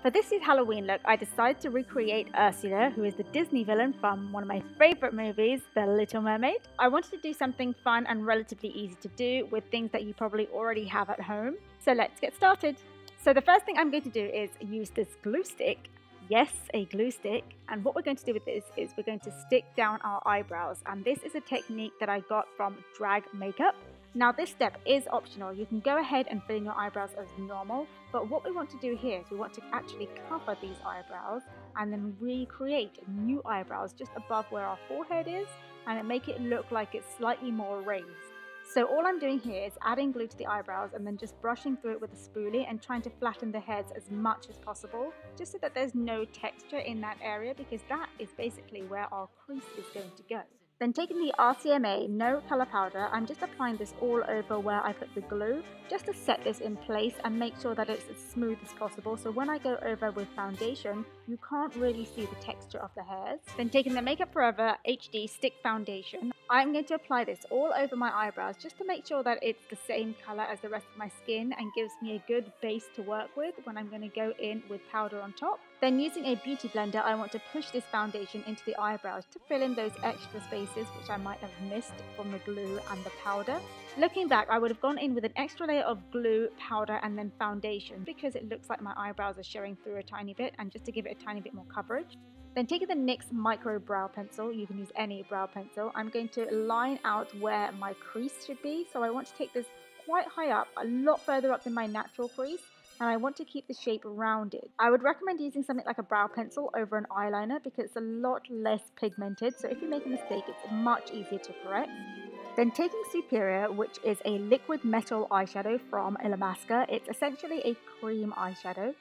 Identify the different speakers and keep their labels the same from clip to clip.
Speaker 1: For this year's Halloween look, I decided to recreate Ursula, who is the Disney villain from one of my favourite movies, The Little Mermaid. I wanted to do something fun and relatively easy to do with things that you probably already have at home. So let's get started. So the first thing I'm going to do is use this glue stick. Yes, a glue stick. And what we're going to do with this is we're going to stick down our eyebrows. And this is a technique that I got from Drag Makeup. Now this step is optional. You can go ahead and fill in your eyebrows as normal, but what we want to do here is we want to actually cover these eyebrows and then recreate new eyebrows just above where our forehead is and make it look like it's slightly more raised. So all I'm doing here is adding glue to the eyebrows and then just brushing through it with a spoolie and trying to flatten the heads as much as possible, just so that there's no texture in that area, because that is basically where our crease is going to go. Then taking the RCMA No Colour Powder, I'm just applying this all over where I put the glue, just to set this in place and make sure that it's as smooth as possible. So when I go over with foundation, you can't really see the texture of the hairs. Then taking the Makeup Forever HD Stick Foundation, I'm going to apply this all over my eyebrows just to make sure that it's the same colour as the rest of my skin and gives me a good base to work with when I'm going to go in with powder on top. Then using a beauty blender, I want to push this foundation into the eyebrows to fill in those extra spaces which I might have missed from the glue and the powder. Looking back, I would have gone in with an extra layer of glue, powder and then foundation, because it looks like my eyebrows are showing through a tiny bit, and just to give it a tiny bit more coverage. Then taking the NYX Micro Brow Pencil, you can use any brow pencil, I'm going to line out where my crease should be. So I want to take this quite high up, a lot further up than my natural crease, and I want to keep the shape rounded. I would recommend using something like a brow pencil over an eyeliner because it's a lot less pigmented, so if you make a mistake it's much easier to correct. Then taking Superior, which is a liquid metal eyeshadow from Illamasqua, it's essentially a cream eyeshadow.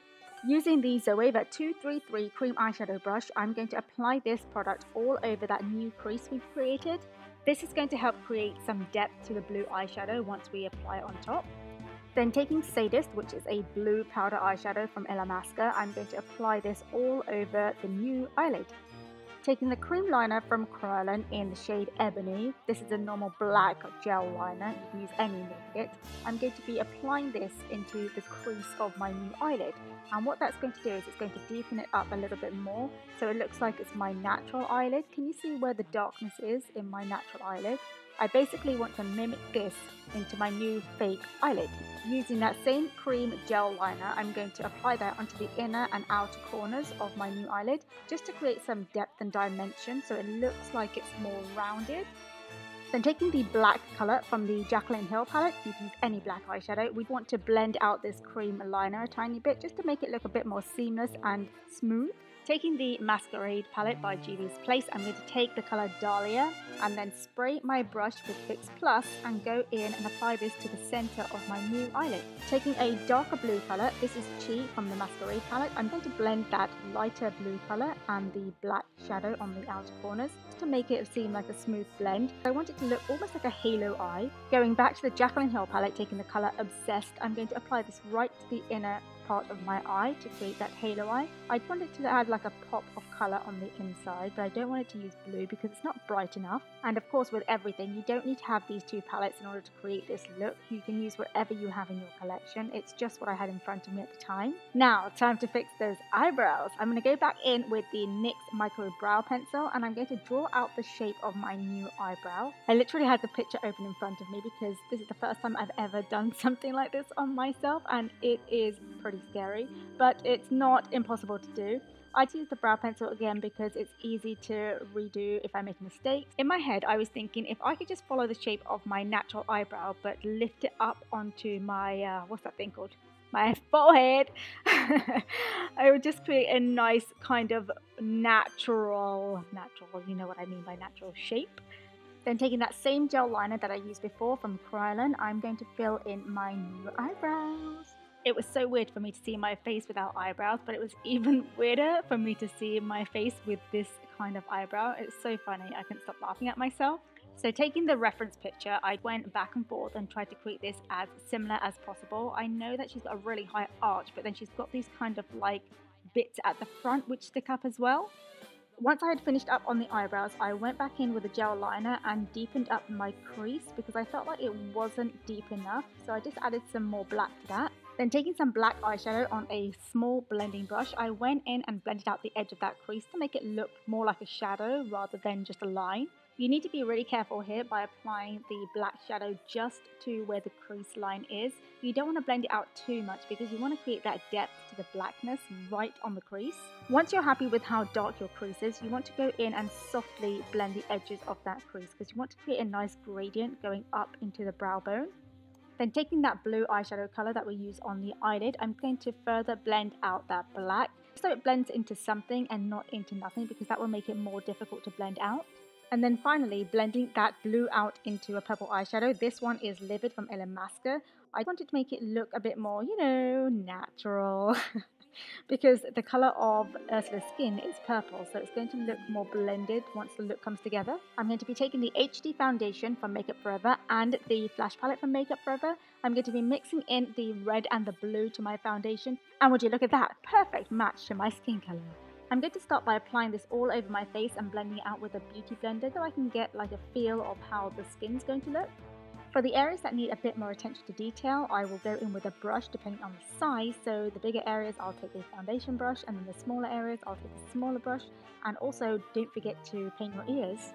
Speaker 1: Using the Zoeva 233 cream eyeshadow brush, I'm going to apply this product all over that new crease we've created. This is going to help create some depth to the blue eyeshadow once we apply it on top. Then taking Sadist, which is a blue powder eyeshadow from Illamasqua, I'm going to apply this all over the new eyelid. Taking the cream liner from Kryolan in the shade Ebony, this is a normal black gel liner, you can use any kit. I'm going to be applying this into the crease of my new eyelid, and what that's going to do is it's going to deepen it up a little bit more so it looks like it's my natural eyelid. Can you see where the darkness is in my natural eyelid? I basically want to mimic this into my new fake eyelid. Using that same cream gel liner, I'm going to apply that onto the inner and outer corners of my new eyelid just to create some depth and dimension so it looks like it's more rounded. Then taking the black colour from the Jaclyn Hill palette, you can use any black eyeshadow, we want to blend out this cream liner a tiny bit just to make it look a bit more seamless and smooth. Taking the Masquerade palette by Julie's Place, I'm going to take the colour Dahlia and then spray my brush with Fix Plus and go in and apply this to the centre of my new eyelid. Taking a darker blue colour, this is Chi from the Masquerade palette, I'm going to blend that lighter blue colour and the black shadow on the outer corners just to make it seem like a smooth blend. I want it to look almost like a halo eye. Going back to the Jaclyn Hill palette, taking the colour Obsessed, I'm going to apply this right to the inner part of my eye to create that halo eye. I want it to add like a pop of colour on the inside, but I don't want it to use blue because it's not bright enough. And of course, with everything, you don't need to have these two palettes in order to create this look. You can use whatever you have in your collection. It's just what I had in front of me at the time. Now, time to fix those eyebrows. I'm going to go back in with the NYX Micro Brow Pencil and I'm going to draw out the shape of my new eyebrow. I literally had the picture open in front of me because this is the first time I've ever done something like this on myself, and it is pretty scary, but it's not impossible to do. I'd use the brow pencil again because it's easy to redo if I make mistakes. In my head, I was thinking if I could just follow the shape of my natural eyebrow but lift it up onto my, what's that thing called? My forehead, I would just create a nice kind of natural, you know what I mean by natural shape. Then taking that same gel liner that I used before from Kryolan, I'm going to fill in my new eyebrows. It was so weird for me to see my face without eyebrows, but it was even weirder for me to see my face with this kind of eyebrow. It's so funny, I couldn't stop laughing at myself. So taking the reference picture, I went back and forth and tried to create this as similar as possible. I know that she's got a really high arch, but then she's got these kind of like bits at the front which stick up as well. Once I had finished up on the eyebrows, I went back in with a gel liner and deepened up my crease because I felt like it wasn't deep enough. So I just added some more black to that. Then taking some black eyeshadow on a small blending brush, I went in and blended out the edge of that crease to make it look more like a shadow rather than just a line. You need to be really careful here by applying the black shadow just to where the crease line is. You don't want to blend it out too much because you want to create that depth to the blackness right on the crease. Once you're happy with how dark your crease is, you want to go in and softly blend the edges of that crease because you want to create a nice gradient going up into the brow bone. Then taking that blue eyeshadow colour that we use on the eyelid, I'm going to further blend out that black so it blends into something and not into nothing because that will make it more difficult to blend out. And then finally blending that blue out into a purple eyeshadow. This one is Livid from Illamasqua. I wanted to make it look a bit more, natural because the colour of Ursula's skin is purple, so it's going to look more blended once the look comes together. I'm going to be taking the HD foundation from Makeup Forever and the Flash palette from Makeup Forever. I'm going to be mixing in the red and the blue to my foundation. And would you look at that? Perfect match to my skin colour. I'm going to start by applying this all over my face and blending it out with a beauty blender so I can get like a feel of how the skin's going to look. For the areas that need a bit more attention to detail, I will go in with a brush depending on the size. So the bigger areas I'll take a foundation brush, and then the smaller areas I'll take a smaller brush. And also don't forget to paint your ears.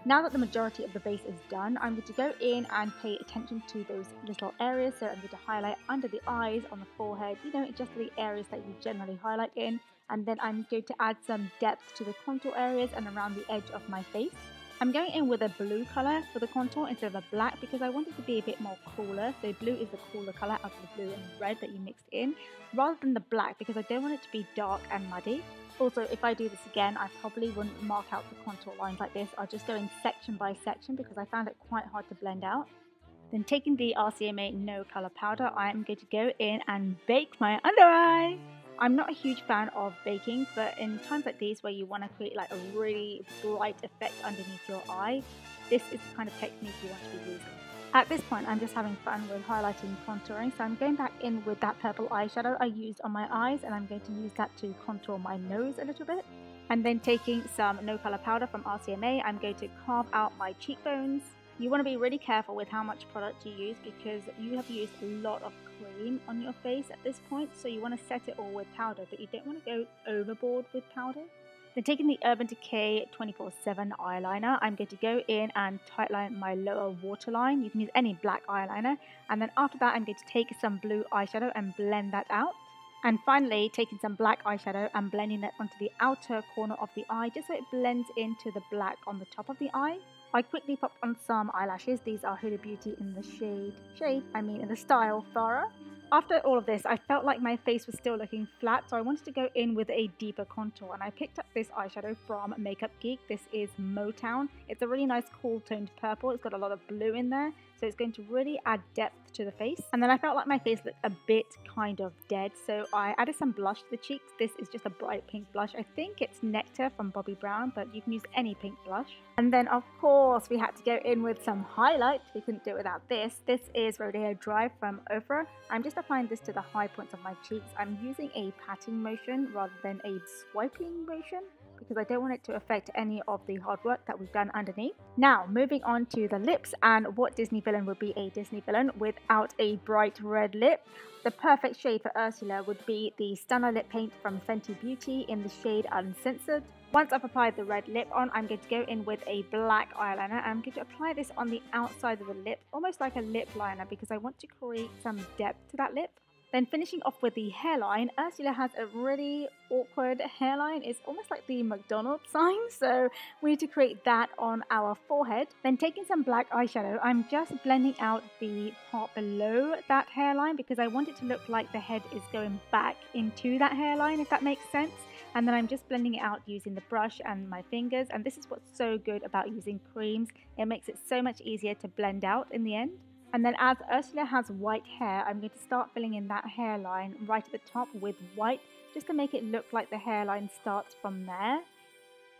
Speaker 1: Now that the majority of the base is done, I'm going to go in and pay attention to those little areas. So I'm going to highlight under the eyes, on the forehead, just the areas that you generally highlight in. And then I'm going to add some depth to the contour areas and around the edge of my face. I'm going in with a blue colour for the contour instead of a black because I want it to be a bit more cooler. So blue is the cooler colour out of the blue and red that you mixed in, rather than the black because I don't want it to be dark and muddy. Also, if I do this again, I probably wouldn't mark out the contour lines like this. I'll just go in section by section because I found it quite hard to blend out. Then taking the RCMA No Colour Powder, I'm going to go in and bake my under eye. I'm not a huge fan of baking, but in times like these where you want to create like a really bright effect underneath your eye, this is the kind of technique you want to be using. At this point, I'm just having fun with highlighting and contouring, so I'm going back in with that purple eyeshadow I used on my eyes, and I'm going to use that to contour my nose a little bit. And then taking some No Colour Powder from RCMA, I'm going to carve out my cheekbones. You want to be really careful with how much product you use because you have used a lot of cream on your face at this point, so you want to set it all with powder, but you don't want to go overboard with powder. Then taking the Urban Decay 24/7 eyeliner, I'm going to go in and tightline my lower waterline. You can use any black eyeliner, and then after that I'm going to take some blue eyeshadow and blend that out. And finally taking some black eyeshadow and blending that onto the outer corner of the eye just so it blends into the black on the top of the eye. I quickly popped on some eyelashes. These are Huda Beauty in the in the style Farah. After all of this, I felt like my face was still looking flat, so I wanted to go in with a deeper contour, and I picked up this eyeshadow from Makeup Geek. This is Motown. It's a really nice cool toned purple. It's got a lot of blue in there, so it's going to really add depth to the face. And then I felt like my face looked a bit kind of dead, so I added some blush to the cheeks. This is just a bright pink blush. I think it's Nectar from Bobbi Brown, but you can use any pink blush. And then of course we had to go in with some highlight. We couldn't do it without this. This is Rodeo Drive from Ofra. I'm just applying this to the high points of my cheeks. I'm using a patting motion rather than a swiping motion because I don't want it to affect any of the hard work that we've done underneath. Now, moving on to the lips, and what Disney villain would be a Disney villain without a bright red lip? The perfect shade for Ursula would be the Stunner Lip Paint from Fenty Beauty in the shade Uncensored. Once I've applied the red lip on, I'm going to go in with a black eyeliner. I'm going to apply this on the outside of the lip, almost like a lip liner, because I want to create some depth to that lip. Then finishing off with the hairline, Ursula has a really awkward hairline. It's almost like the McDonald's sign, so we need to create that on our forehead. Then taking some black eyeshadow, I'm just blending out the part below that hairline because I want it to look like the head is going back into that hairline, if that makes sense. And then I'm just blending it out using the brush and my fingers, and this is what's so good about using creams. It makes it so much easier to blend out in the end. And then as Ursula has white hair, I'm going to start filling in that hairline right at the top with white, just to make it look like the hairline starts from there.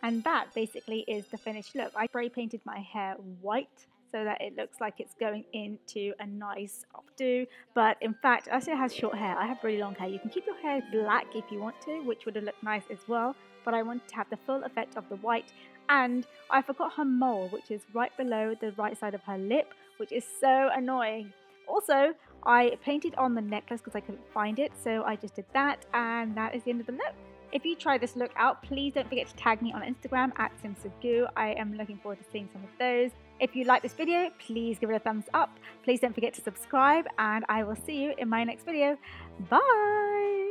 Speaker 1: And that basically is the finished look. I spray painted my hair white so that it looks like it's going into a nice updo. But in fact, Ursula has short hair. I have really long hair. You can keep your hair black if you want to, which would have looked nice as well. But I wanted to have the full effect of the white. And I forgot her mole, which is right below the right side of her lip, which is so annoying. Also, I painted on the necklace because I couldn't find it, so I just did that, and that is the end of the look. If you try this look out, please don't forget to tag me on Instagram at @simsofgoo. I am looking forward to seeing some of those. If you like this video, please give it a thumbs up. Please don't forget to subscribe, and I will see you in my next video. Bye!